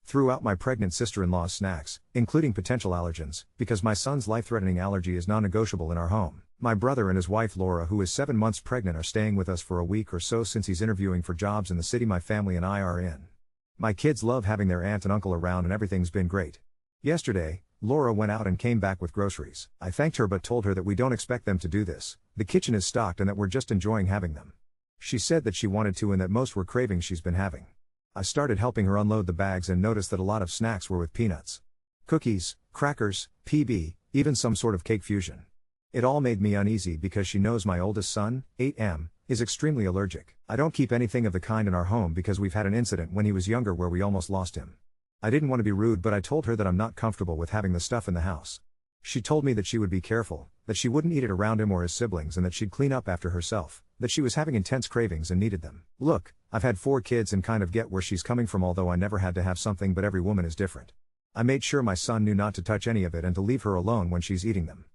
Threw out my pregnant sister-in-law's snacks, including potential allergens, because my son's life-threatening allergy is non-negotiable in our home. My brother and his wife Laura, who is 7 months pregnant, are staying with us for a week or so since he's interviewing for jobs in the city my family and I are in. My kids love having their aunt and uncle around and everything's been great. Yesterday, Laura went out and came back with groceries. I thanked her but told her that we don't expect them to do this, the kitchen is stocked and that we're just enjoying having them. She said that she wanted to and that most were cravings she's been having. I started helping her unload the bags and noticed that a lot of snacks were with peanuts. Cookies, crackers, PB, even some sort of cake fusion. It all made me uneasy because she knows my oldest son, 8M, is extremely allergic. I don't keep anything of the kind in our home because we've had an incident when he was younger where we almost lost him. I didn't want to be rude but I told her that I'm not comfortable with having the stuff in the house. She told me that she would be careful, that she wouldn't eat it around him or his siblings and that she'd clean up after herself, that she was having intense cravings and needed them. Look, I've had 4 kids and kind of get where she's coming from, although I never had to have something, but every woman is different. I made sure my son knew not to touch any of it and to leave her alone when she's eating them.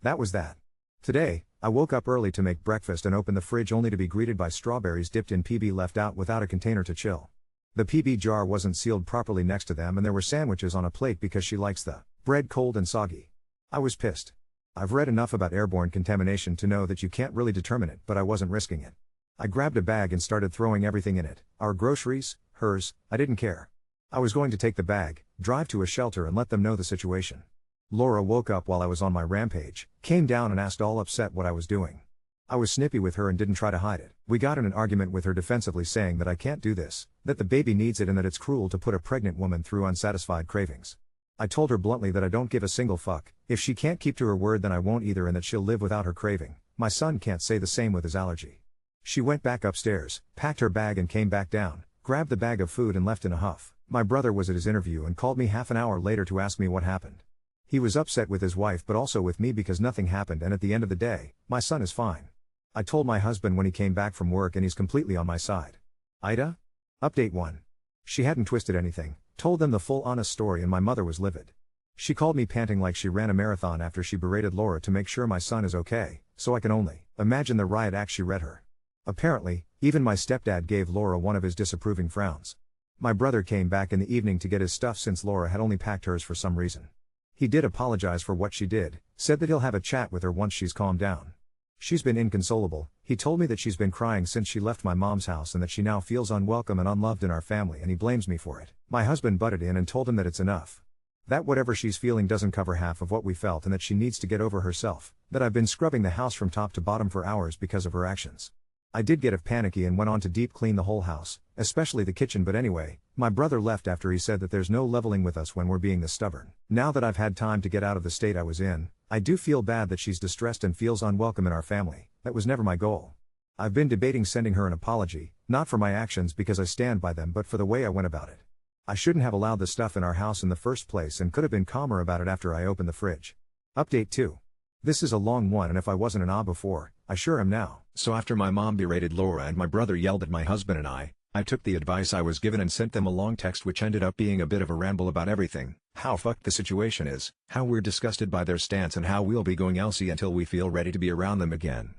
That was that. Today, I woke up early to make breakfast and open the fridge only to be greeted by strawberries dipped in PB left out without a container to chill. The PB jar wasn't sealed properly next to them and there were sandwiches on a plate because she likes the bread cold and soggy. I was pissed. I've read enough about airborne contamination to know that you can't really determine it, but I wasn't risking it. I grabbed a bag and started throwing everything in it, our groceries, hers, I didn't care. I was going to take the bag, drive to a shelter and let them know the situation. Laura woke up while I was on my rampage, came down and asked all upset what I was doing. I was snippy with her and didn't try to hide it. We got in an argument with her defensively saying that I can't do this, that the baby needs it and that it's cruel to put a pregnant woman through unsatisfied cravings. I told her bluntly that I don't give a single fuck, if she can't keep to her word then I won't either and that she'll live without her craving. My son can't say the same with his allergy. She went back upstairs, packed her bag and came back down, grabbed the bag of food and left in a huff. My brother was at his interview and called me half an hour later to ask me what happened. He was upset with his wife but also with me because nothing happened and at the end of the day, my son is fine. I told my husband when he came back from work and he's completely on my side. Ida? Update 1. She hadn't twisted anything, told them the full honest story and my mother was livid. She called me panting like she ran a marathon after she berated Laura to make sure my son is okay, so I can only imagine the riot act she read her. Apparently, even my stepdad gave Laura one of his disapproving frowns. My brother came back in the evening to get his stuff since Laura had only packed hers for some reason. He did apologize for what she did, said that he'll have a chat with her once she's calmed down. She's been inconsolable. He told me that she's been crying since she left my mom's house and that she now feels unwelcome and unloved in our family and he blames me for it. My husband butted in and told him that it's enough. That whatever she's feeling doesn't cover half of what we felt and that she needs to get over herself, that I've been scrubbing the house from top to bottom for hours because of her actions. I did get panicky and went on to deep clean the whole house, especially the kitchen, but anyway, my brother left after he said that there's no leveling with us when we're being this stubborn. Now that I've had time to get out of the state I was in, I do feel bad that she's distressed and feels unwelcome in our family. That was never my goal. I've been debating sending her an apology, not for my actions because I stand by them but for the way I went about it. I shouldn't have allowed the stuff in our house in the first place and could have been calmer about it after I opened the fridge. Update 2. This is a long one and if I wasn't an before, I sure am now. So after my mom berated Laura and my brother yelled at my husband and I took the advice I was given and sent them a long text which ended up being a bit of a ramble about everything, how fucked the situation is, how we're disgusted by their stance and how we'll be going Elsie until we feel ready to be around them again.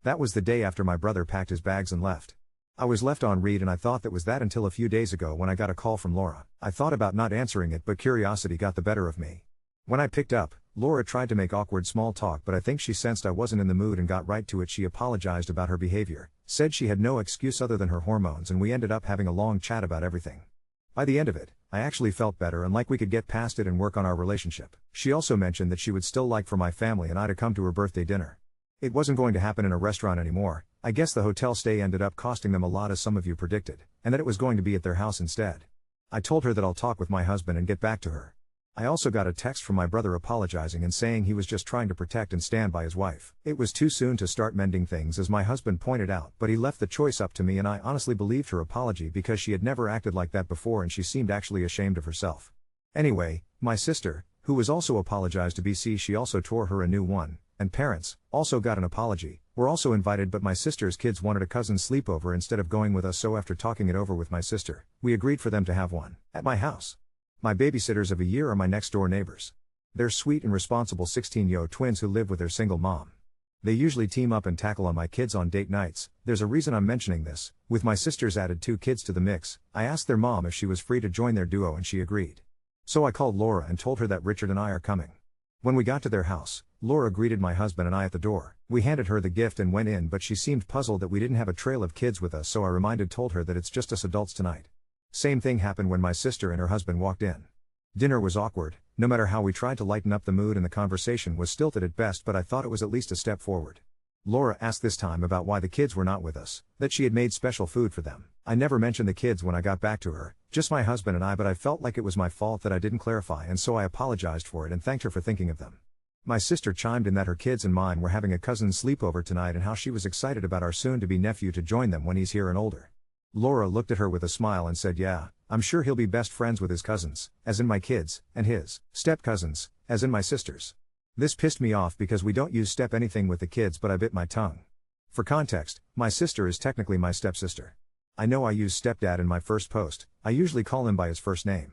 That was the day after my brother packed his bags and left. I was left on read and I thought that was that until a few days ago when I got a call from Laura. I thought about not answering it but curiosity got the better of me. When I picked up, Laura tried to make awkward small talk but I think she sensed I wasn't in the mood and got right to it. She apologized about her behavior, said she had no excuse other than her hormones and we ended up having a long chat about everything. By the end of it, I actually felt better and like we could get past it and work on our relationship. She also mentioned that she would still like for my family and I to come to her birthday dinner. It wasn't going to happen in a restaurant anymore. I guess the hotel stay ended up costing them a lot as some of you predicted, and that it was going to be at their house instead. I told her that I'll talk with my husband and get back to her. I also got a text from my brother apologizing and saying he was just trying to protect and stand by his wife. It was too soon to start mending things as my husband pointed out, but he left the choice up to me and I honestly believed her apology because she had never acted like that before and she seemed actually ashamed of herself. Anyway, my sister, who was also apologized to BC, she also tore her a new one, and parents, also got an apology, were also invited but my sister's kids wanted a cousin's sleepover instead of going with us, so after talking it over with my sister, we agreed for them to have one at my house. My babysitters of a year are my next door neighbors. They're sweet and responsible 16-year-old twins who live with their single mom. They usually team up and tackle on my kids on date nights. There's a reason I'm mentioning this. With my sisters added 2 kids to the mix, I asked their mom if she was free to join their duo and she agreed. So I called Laura and told her that Richard and I are coming. When we got to their house, Laura greeted my husband and I at the door. We handed her the gift and went in, but she seemed puzzled that we didn't have a trail of kids with us, so I told her that it's just us adults tonight. Same thing happened when my sister and her husband walked in. Dinner was awkward. No matter how we tried to lighten up the mood and the conversation was stilted at best, but I thought it was at least a step forward. Laura asked this time about why the kids were not with us, that she had made special food for them. I never mentioned the kids when I got back to her, just my husband and I, but I felt like it was my fault that I didn't clarify, and so I apologized for it and thanked her for thinking of them. My sister chimed in that her kids and mine were having a cousin's sleepover tonight and how she was excited about our soon-to-be nephew to join them when he's here and older. Laura looked at her with a smile and said, "Yeah, I'm sure he'll be best friends with his cousins, as in my kids, and his step-cousins, as in my sisters." This pissed me off because we don't use step anything with the kids, but I bit my tongue. For context, my sister is technically my stepsister. I know I use stepdad in my first post. I usually call him by his first name.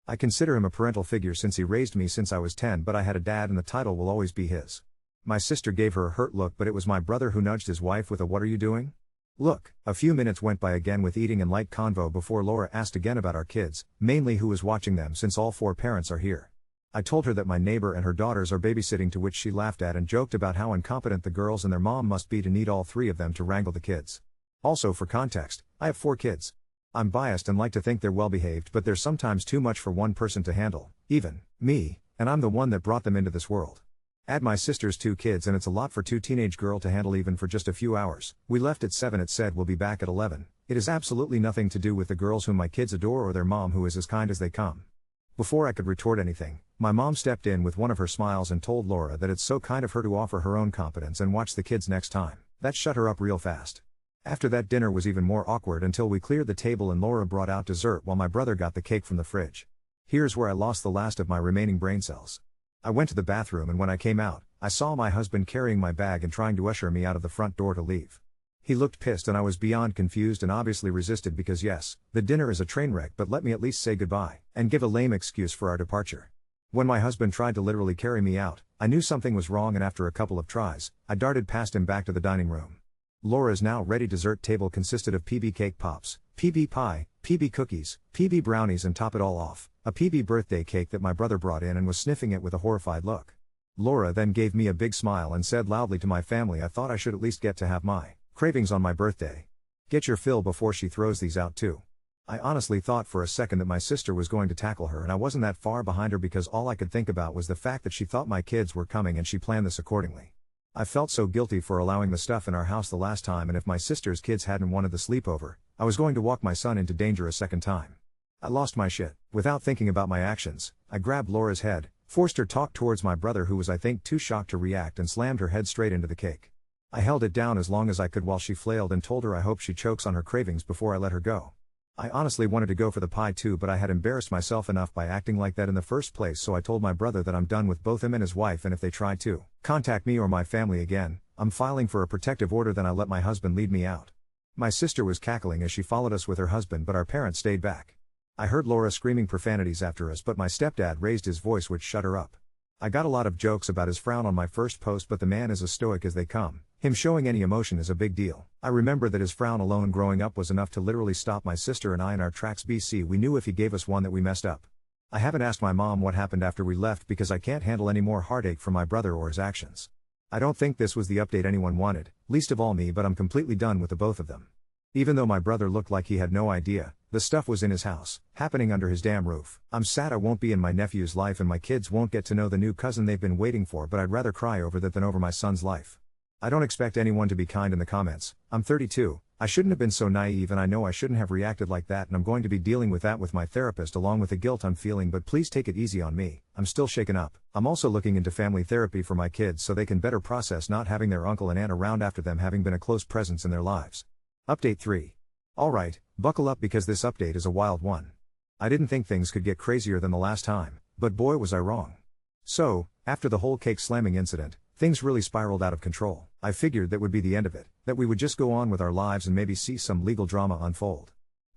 I consider him a parental figure since he raised me since I was 10, but I had a dad and the title will always be his. My sister gave her a hurt look, but it was my brother who nudged his wife with a "What are you doing?" look. A few minutes went by again with eating and light convo before Laura asked again about our kids, mainly who was watching them since all 4 parents are here. I told her that my neighbor and her daughters are babysitting, to which she laughed at and joked about how incompetent the girls and their mom must be to need all 3 of them to wrangle the kids. Also, for context, I have 4 kids. I'm biased and like to think they're well behaved, but they're sometimes too much for one person to handle, even me, and I'm the one that brought them into this world. Add my sister's 2 kids and it's a lot for 2 teenage girls to handle even for just a few hours. We left at 7, it said we'll be back at 11. It has absolutely nothing to do with the girls whom my kids adore or their mom who is as kind as they come. Before I could retort anything, my mom stepped in with one of her smiles and told Laura that it's so kind of her to offer her own competence and watch the kids next time. That shut her up real fast. After that, dinner was even more awkward until we cleared the table and Laura brought out dessert while my brother got the cake from the fridge. Here's where I lost the last of my remaining brain cells. I went to the bathroom and when I came out, I saw my husband carrying my bag and trying to usher me out of the front door to leave. He looked pissed and I was beyond confused and obviously resisted because yes, the dinner is a train wreck, but let me at least say goodbye and give a lame excuse for our departure. When my husband tried to literally carry me out, I knew something was wrong and after a couple of tries, I darted past him back to the dining room. Laura's now ready dessert table consisted of PB cake pops, PB pie, PB cookies, PB brownies, and top it all off, a PB birthday cake that my brother brought in and was sniffing it with a horrified look. Laura then gave me a big smile and said loudly to my family I thought I should at least get to have my cravings on my birthday. Get your fill before she throws these out too. I honestly thought for a second that my sister was going to tackle her and I wasn't that far behind her because all I could think about was the fact that she thought my kids were coming and she planned this accordingly. I felt so guilty for allowing the stuff in our house the last time, and if my sister's kids hadn't wanted the sleepover, I was going to walk my son into danger a second time. I lost my shit. Without thinking about my actions, I grabbed Laura's head, forced her talk towards my brother who was I think too shocked to react, and slammed her head straight into the cake. I held it down as long as I could while she flailed and told her I hope she chokes on her cravings before I let her go. I honestly wanted to go for the pie too, but I had embarrassed myself enough by acting like that in the first place, so I told my brother that I'm done with both him and his wife, and if they try to contact me or my family again, I'm filing for a protective order. Then I let my husband lead me out. My sister was cackling as she followed us with her husband, but our parents stayed back. I heard Laura screaming profanities after us, but my stepdad raised his voice, which shut her up. I got a lot of jokes about his frown on my first post, but the man is as stoic as they come. Him showing any emotion is a big deal. I remember that his frown alone growing up was enough to literally stop my sister and I in our tracks. BC, we knew if he gave us one that we messed up. I haven't asked my mom what happened after we left because I can't handle any more heartache from my brother or his actions. I don't think this was the update anyone wanted, least of all me, but I'm completely done with the both of them. Even though my brother looked like he had no idea, the stuff was in his house, happening under his damn roof. I'm sad I won't be in my nephew's life and my kids won't get to know the new cousin they've been waiting for, but I'd rather cry over that than over my son's life. I don't expect anyone to be kind in the comments. I'm 32, I shouldn't have been so naive and I know I shouldn't have reacted like that, and I'm going to be dealing with that with my therapist along with the guilt I'm feeling, but please take it easy on me. I'm still shaken up. I'm also looking into family therapy for my kids so they can better process not having their uncle and aunt around after them having been a close presence in their lives. Update 3. Alright, buckle up because this update is a wild one. I didn't think things could get crazier than the last time, but boy was I wrong. So, after the whole cake slamming incident, things really spiraled out of control. I figured that would be the end of it, that we would just go on with our lives and maybe see some legal drama unfold.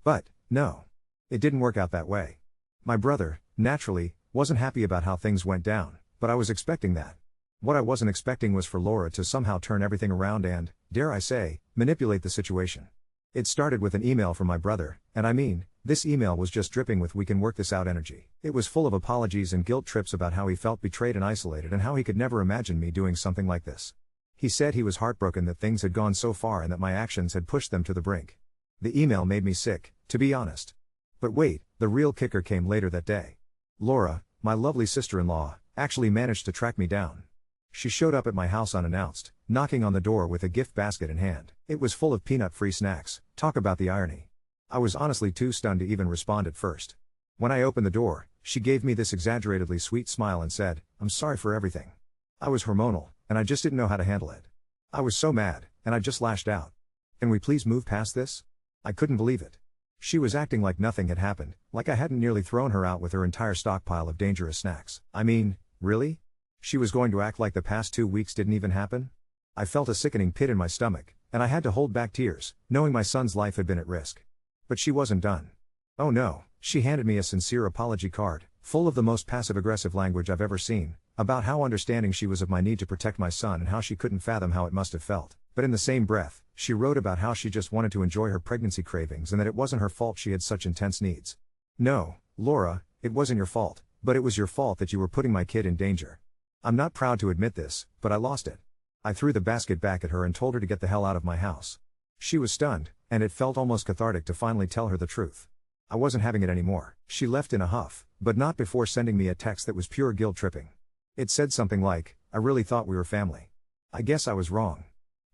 But, no. It didn't work out that way. My brother, naturally, wasn't happy about how things went down, but I was expecting that. What I wasn't expecting was for Laura to somehow turn everything around and, dare I say, manipulate the situation. It started with an email from my brother, and I mean, this email was just dripping with "we can work this out" energy. It was full of apologies and guilt trips about how he felt betrayed and isolated and how he could never imagine me doing something like this. He said he was heartbroken that things had gone so far and that my actions had pushed them to the brink. The email made me sick, to be honest. But wait, the real kicker came later that day. Laura, my lovely sister-in-law, actually managed to track me down. She showed up at my house unannounced, knocking on the door with a gift basket in hand. It was full of peanut-free snacks. Talk about the irony. I was honestly too stunned to even respond at first. When I opened the door, she gave me this exaggeratedly sweet smile and said, "I'm sorry for everything." I was hormonal, and I just didn't know how to handle it. I was so mad, and I just lashed out. "Can we please move past this?" I couldn't believe it. She was acting like nothing had happened, like I hadn't nearly thrown her out with her entire stockpile of dangerous snacks. I mean, really? She was going to act like the past 2 weeks didn't even happen? I felt a sickening pit in my stomach, and I had to hold back tears, knowing my son's life had been at risk. But she wasn't done. Oh no, she handed me a sincere apology card, full of the most passive-aggressive language I've ever seen, about how understanding she was of my need to protect my son and how she couldn't fathom how it must have felt. But in the same breath, she wrote about how she just wanted to enjoy her pregnancy cravings and that it wasn't her fault she had such intense needs. No, Laura, it wasn't your fault, but it was your fault that you were putting my kid in danger. I'm not proud to admit this, but I lost it. I threw the basket back at her and told her to get the hell out of my house. She was stunned, and it felt almost cathartic to finally tell her the truth. I wasn't having it anymore. She left in a huff, but not before sending me a text that was pure guilt-tripping. It said something like, "I really thought we were family. I guess I was wrong.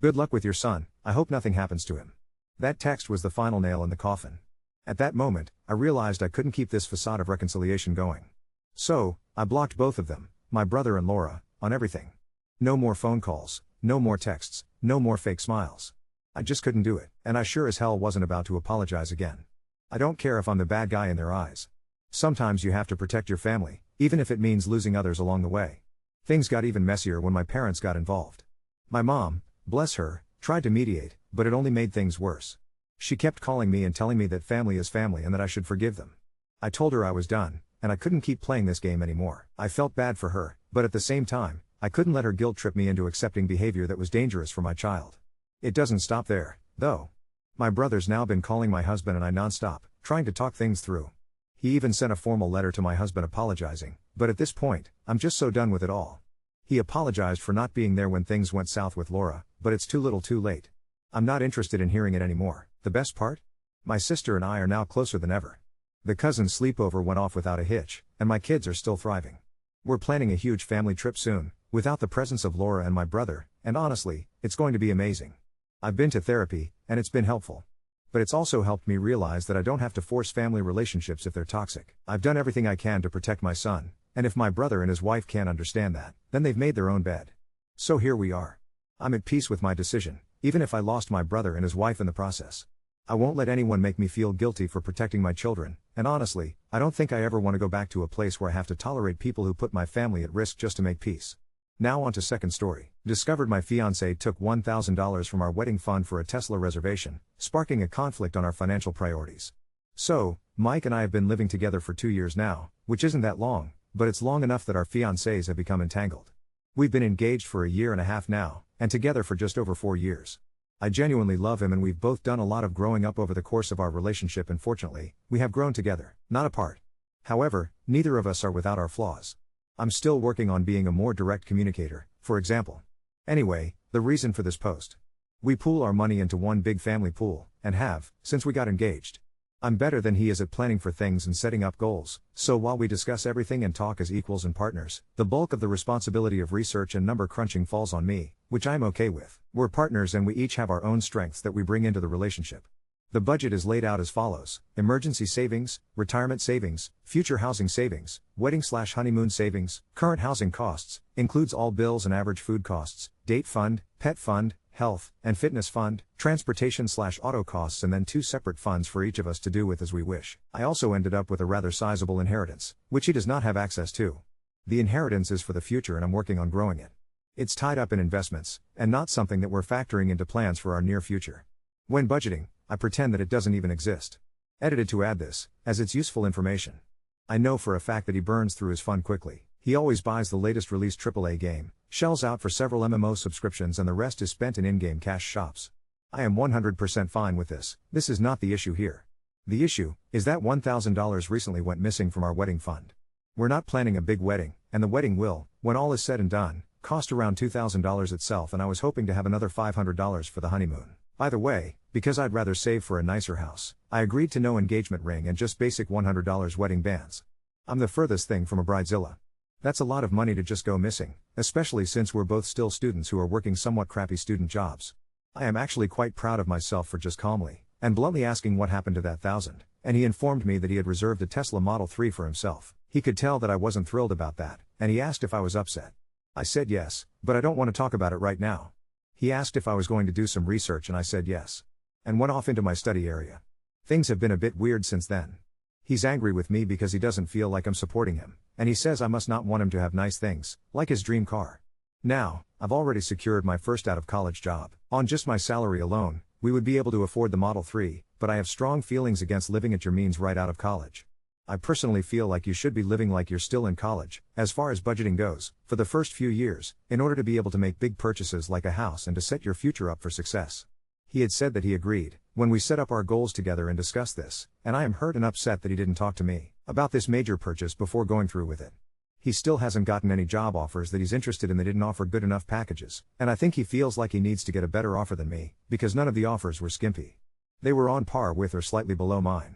Good luck with your son, I hope nothing happens to him." That text was the final nail in the coffin. At that moment, I realized I couldn't keep this facade of reconciliation going. So, I blocked both of them, my brother and Laura, on everything. No more phone calls, no more texts, no more fake smiles. I just couldn't do it, and I sure as hell wasn't about to apologize again. I don't care if I'm the bad guy in their eyes. Sometimes you have to protect your family, even if it means losing others along the way. Things got even messier when my parents got involved. My mom, bless her, tried to mediate, but it only made things worse. She kept calling me and telling me that family is family and that I should forgive them. I told her I was done, and I couldn't keep playing this game anymore. I felt bad for her, but at the same time, I couldn't let her guilt trip me into accepting behavior that was dangerous for my child. It doesn't stop there, though. My brother's now been calling my husband and I nonstop, trying to talk things through. He even sent a formal letter to my husband apologizing, but at this point, I'm just so done with it all. He apologized for not being there when things went south with Laura, but it's too little too late. I'm not interested in hearing it anymore. The best part? My sister and I are now closer than ever. The cousin's sleepover went off without a hitch, and my kids are still thriving. We're planning a huge family trip soon, without the presence of Laura and my brother, and honestly, it's going to be amazing. I've been to therapy, and it's been helpful. But it's also helped me realize that I don't have to force family relationships if they're toxic. I've done everything I can to protect my son, and if my brother and his wife can't understand that, then they've made their own bed. So here we are. I'm at peace with my decision, even if I lost my brother and his wife in the process. I won't let anyone make me feel guilty for protecting my children, and honestly, I don't think I ever want to go back to a place where I have to tolerate people who put my family at risk just to make peace. Now on to second story. Discovered my fiancé took $1,000 from our wedding fund for a Tesla reservation, sparking a conflict on our financial priorities. So, Mike and I have been living together for 2 years now, which isn't that long, but it's long enough that our fiancés have become entangled. We've been engaged for 1.5 years now, and together for just over 4 years. I genuinely love him and we've both done a lot of growing up over the course of our relationship and fortunately, we have grown together, not apart. However, neither of us are without our flaws. I'm still working on being a more direct communicator, for example. Anyway, the reason for this post. We pool our money into one big family pool, and have, since we got engaged. I'm better than he is at planning for things and setting up goals, so while we discuss everything and talk as equals and partners, the bulk of the responsibility of research and number crunching falls on me, which I'm okay with. We're partners and we each have our own strengths that we bring into the relationship. The budget is laid out as follows: emergency savings, retirement savings, future housing savings, wedding/honeymoon savings, current housing costs, includes all bills and average food costs, date fund, pet fund, health and fitness fund, transportation/auto costs, and then 2 separate funds for each of us to do with as we wish. I also ended up with a rather sizable inheritance, which he does not have access to. The inheritance is for the future and I'm working on growing it. It's tied up in investments, and not something that we're factoring into plans for our near future. When budgeting, I pretend that it doesn't even exist. Edited to add this, as it's useful information. I know for a fact that he burns through his fund quickly. He always buys the latest released AAA game, shells out for several MMO subscriptions and the rest is spent in in-game cash shops. I am 100% fine with this. This is not the issue here. The issue is that $1,000 recently went missing from our wedding fund. We're not planning a big wedding, and the wedding will, when all is said and done, cost around $2,000 itself, and I was hoping to have another $500 for the honeymoon. By the way, because I'd rather save for a nicer house, I agreed to no engagement ring and just basic $100 wedding bands. I'm the furthest thing from a bridezilla. That's a lot of money to just go missing, especially since we're both still students who are working somewhat crappy student jobs. I am actually quite proud of myself for just calmly and bluntly asking what happened to that $1,000, and he informed me that he had reserved a Tesla Model 3 for himself. He could tell that I wasn't thrilled about that, and he asked if I was upset. I said yes, but I don't want to talk about it right now. He asked if I was going to do some research and I said yes. And went off into my study area. Things have been a bit weird since then. He's angry with me because he doesn't feel like I'm supporting him, and he says I must not want him to have nice things, like his dream car. Now, I've already secured my first out-of-college job. On just my salary alone, we would be able to afford the Model 3, but I have strong feelings against living at your means right out of college. I personally feel like you should be living like you're still in college, as far as budgeting goes, for the first few years, in order to be able to make big purchases like a house and to set your future up for success. He had said that he agreed, when we set up our goals together and discussed this, and I am hurt and upset that he didn't talk to me about this major purchase before going through with it. He still hasn't gotten any job offers that he's interested in. They didn't offer good enough packages, and I think he feels like he needs to get a better offer than me, because none of the offers were skimpy. They were on par with or slightly below mine.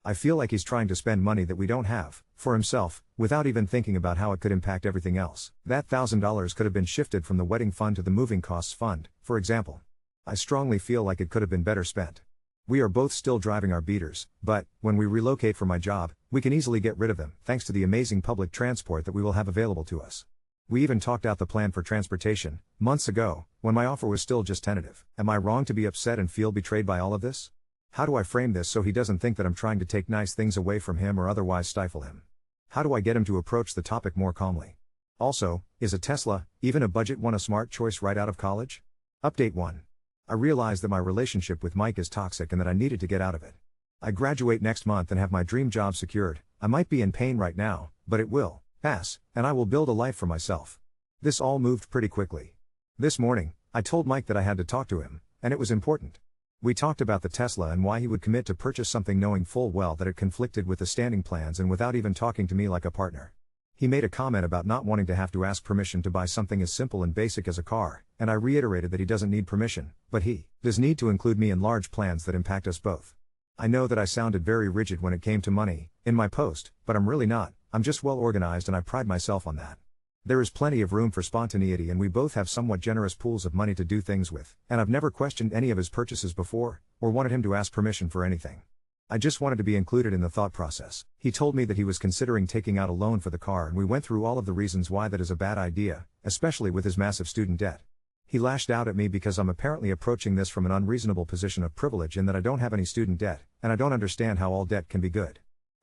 I feel like he's trying to spend money that we don't have, for himself, without even thinking about how it could impact everything else. That $1,000 could have been shifted from the wedding fund to the moving costs fund, for example. I strongly feel like it could have been better spent. We are both still driving our beaters, but, when we relocate for my job, we can easily get rid of them, thanks to the amazing public transport that we will have available to us. We even talked out the plan for transportation, months ago, when my offer was still just tentative. Am I wrong to be upset and feel betrayed by all of this? How do I frame this so he doesn't think that I'm trying to take nice things away from him or otherwise stifle him? How do I get him to approach the topic more calmly? Also, is a Tesla, even a budget one, a smart choice right out of college? Update 1. I realized that my relationship with Mike is toxic and that I needed to get out of it. I graduate next month and have my dream job secured. I might be in pain right now, but it will pass, and I will build a life for myself. This all moved pretty quickly. This morning, I told Mike that I had to talk to him, and it was important. We talked about the Tesla and why he would commit to purchase something knowing full well that it conflicted with the standing plans and without even talking to me like a partner. He made a comment about not wanting to have to ask permission to buy something as simple and basic as a car, and I reiterated that he doesn't need permission, but he does need to include me in large plans that impact us both. I know that I sounded very rigid when it came to money in my post, but I'm really not. I'm just well organized and I pride myself on that. There is plenty of room for spontaneity and we both have somewhat generous pools of money to do things with, and I've never questioned any of his purchases before, or wanted him to ask permission for anything. I just wanted to be included in the thought process. He told me that he was considering taking out a loan for the car and we went through all of the reasons why that is a bad idea, especially with his massive student debt. He lashed out at me because I'm apparently approaching this from an unreasonable position of privilege in that I don't have any student debt, and I don't understand how all debt can be good.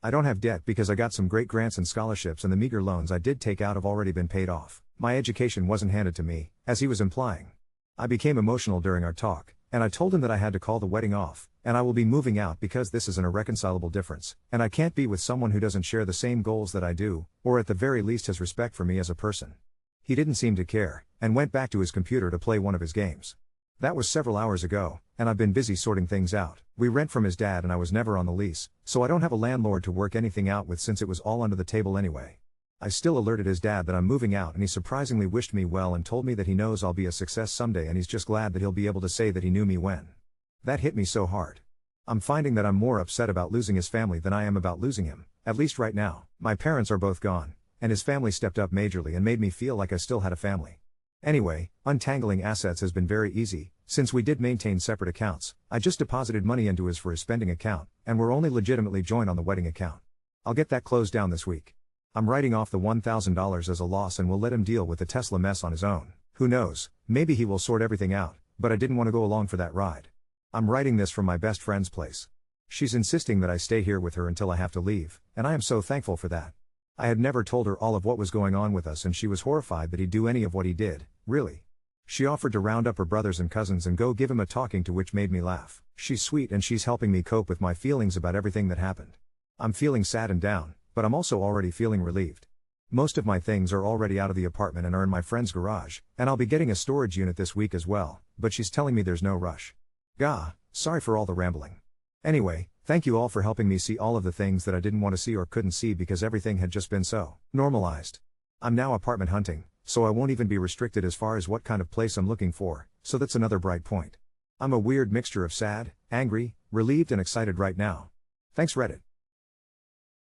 I don't have debt because I got some great grants and scholarships and the meager loans I did take out have already been paid off. My education wasn't handed to me, as he was implying. I became emotional during our talk, and I told him that I had to call the wedding off, and I will be moving out because this is an irreconcilable difference, and I can't be with someone who doesn't share the same goals that I do, or at the very least has respect for me as a person. He didn't seem to care, and went back to his computer to play one of his games. That was several hours ago, and I've been busy sorting things out. We rent from his dad and I was never on the lease, so I don't have a landlord to work anything out with since it was all under the table anyway. I still alerted his dad that I'm moving out and he surprisingly wished me well and told me that he knows I'll be a success someday and he's just glad that he'll be able to say that he knew me when. That hit me so hard. I'm finding that I'm more upset about losing his family than I am about losing him, at least right now. My parents are both gone, and his family stepped up majorly and made me feel like I still had a family. Anyway, untangling assets has been very easy. Since we did maintain separate accounts, I just deposited money into his for his spending account, and we're only legitimately joined on the wedding account. I'll get that closed down this week. I'm writing off the $1,000 as a loss and will let him deal with the Tesla mess on his own. Who knows, maybe he will sort everything out, but I didn't want to go along for that ride. I'm writing this from my best friend's place. She's insisting that I stay here with her until I have to leave, and I am so thankful for that. I had never told her all of what was going on with us and she was horrified that he'd do any of what he did, really. She offered to round up her brothers and cousins and go give him a talking to, which made me laugh. She's sweet and she's helping me cope with my feelings about everything that happened. I'm feeling sad and down, but I'm also already feeling relieved. Most of my things are already out of the apartment and are in my friend's garage, and I'll be getting a storage unit this week as well, but she's telling me there's no rush. Gah, sorry for all the rambling. Anyway, thank you all for helping me see all of the things that I didn't want to see or couldn't see because everything had just been so normalized. I'm now apartment hunting, so I won't even be restricted as far as what kind of place I'm looking for, so that's another bright point. I'm a weird mixture of sad, angry, relieved and excited right now. Thanks Reddit.